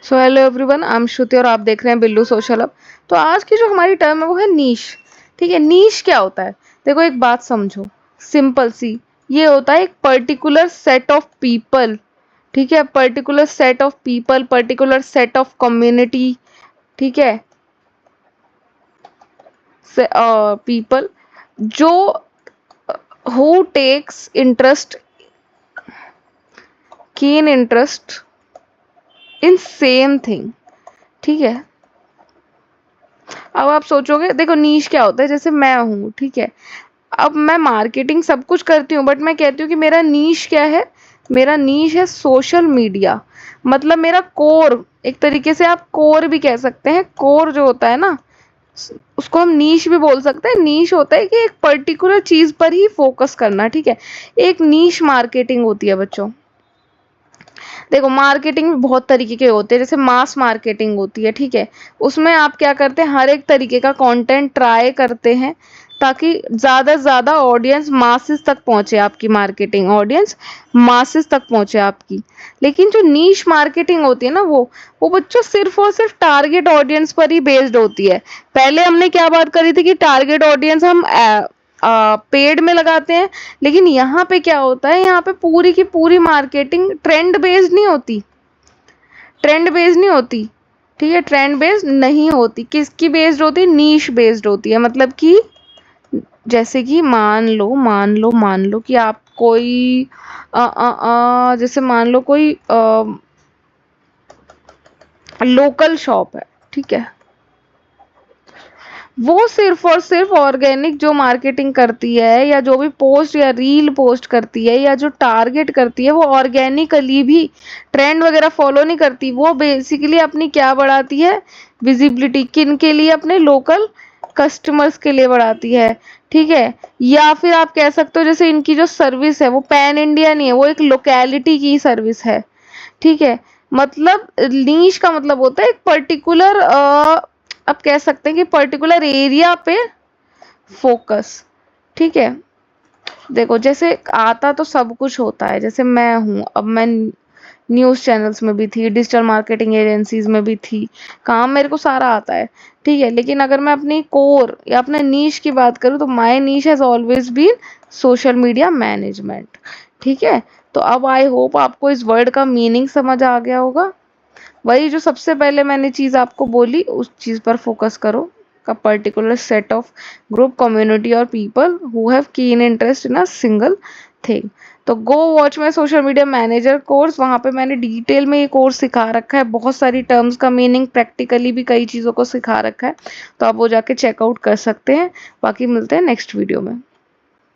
So hello everyone, I am Shruti और आप देख रहे हैं बिल्लू सोशल हब। तो आज की जो हमारी टर्म है वो है नीश। ठीक है, नीश क्या होता है? देखो एक बात समझो, सिंपल सी। ये होता है एक पर्टिकुलर सेट ऑफ पीपल। ठीक है, particular set of people, particular set of community. ठीक है, पीपल जो who takes interest, keen interest in same thing. ठीक है, अब आप सोचोगे, देखो नीश क्या होता है। जैसे मैं हूँ, ठीक है, अब मैं मार्केटिंग सब कुछ करती हूँ, बट मैं कहती हूँ कि मेरा नीश क्या है? मेरा नीश है सोशल मीडिया। मतलब मेरा कोर, एक तरीके से आप कोर भी कह सकते हैं। कोर जो होता है ना, उसको हम नीश भी बोल सकते हैं। नीश होता है कि एक पर्टिकुलर चीज पर ही फोकस करना। ठीक है, एक नीश मार्केटिंग होती है बच्चों। देखो मार्केटिंग में बहुत तरीके के होते हैं। जैसे मास मार्केटिंग होती है, ठीक है, उसमें आप क्या करते हैं, हर एक तरीके का कंटेंट ट्राई करते हैं ताकि ज्यादा से ज्यादा ऑडियंस मासेस तक पहुंचे। आपकी मार्केटिंग ऑडियंस मासेस तक पहुंचे आपकी। लेकिन जो नीश मार्केटिंग होती है ना, वो बच्चों सिर्फ और सिर्फ टारगेट ऑडियंस पर ही बेस्ड होती है। पहले हमने क्या बात करी थी कि टारगेट ऑडियंस हम पेड में लगाते हैं, लेकिन यहाँ पे क्या होता है, यहाँ पे पूरी की पूरी मार्केटिंग ट्रेंड बेस्ड नहीं होती। ट्रेंड बेस्ड नहीं होती, ठीक है, ट्रेंड बेस्ड नहीं होती। किसकी बेस्ड होती है? नीश बेस्ड होती है। मतलब कि जैसे कि मान लो कि आप कोई जैसे मान लो कोई लोकल शॉप है, ठीक है, वो सिर्फ और सिर्फ ऑर्गेनिक जो मार्केटिंग करती है, या जो भी पोस्ट या रील पोस्ट करती है, या जो टारगेट करती है, वो ऑर्गेनिकली भी ट्रेंड वगैरह फॉलो नहीं करती। वो बेसिकली अपनी क्या बढ़ाती है? विजिबिलिटी। किन के लिए? अपने लोकल कस्टमर्स के लिए बढ़ाती है। ठीक है, या फिर आप कह सकते हो जैसे इनकी जो सर्विस है वो पैन इंडिया नहीं है, वो एक लोकेलिटी की सर्विस है। ठीक है, मतलब नीश का मतलब होता है एक पर्टिकुलर, आप कह सकते हैं कि पर्टिकुलर एरिया पे फोकस। ठीक है, देखो जैसे आता तो सब कुछ होता है। जैसे मैं हूँ, अब मैं न्यूज़ चैनल्स में भी थी, डिजिटल मार्केटिंग एजेंसीज में भी थी, काम मेरे को सारा आता है। ठीक है, लेकिन अगर मैं अपनी कोर या अपने नीश की बात करूँ तो my niche has always been social media management. ठीक है, तो अब आई होप आपको इस वर्ड का मीनिंग समझ आ गया होगा। वही जो सबसे पहले मैंने चीज आपको बोली, उस चीज पर फोकस करो। का particular set of group, community और people who have keen interest in a single thing. तो go watch my social media manager course, वहां पे मैंने डिटेल में ये कोर्स सिखा रखा है। बहुत सारी टर्म्स का मीनिंग, प्रैक्टिकली भी कई चीजों को सिखा रखा है, तो आप वो जाके चेकआउट कर सकते हैं। बाकी मिलते हैं नेक्स्ट वीडियो में।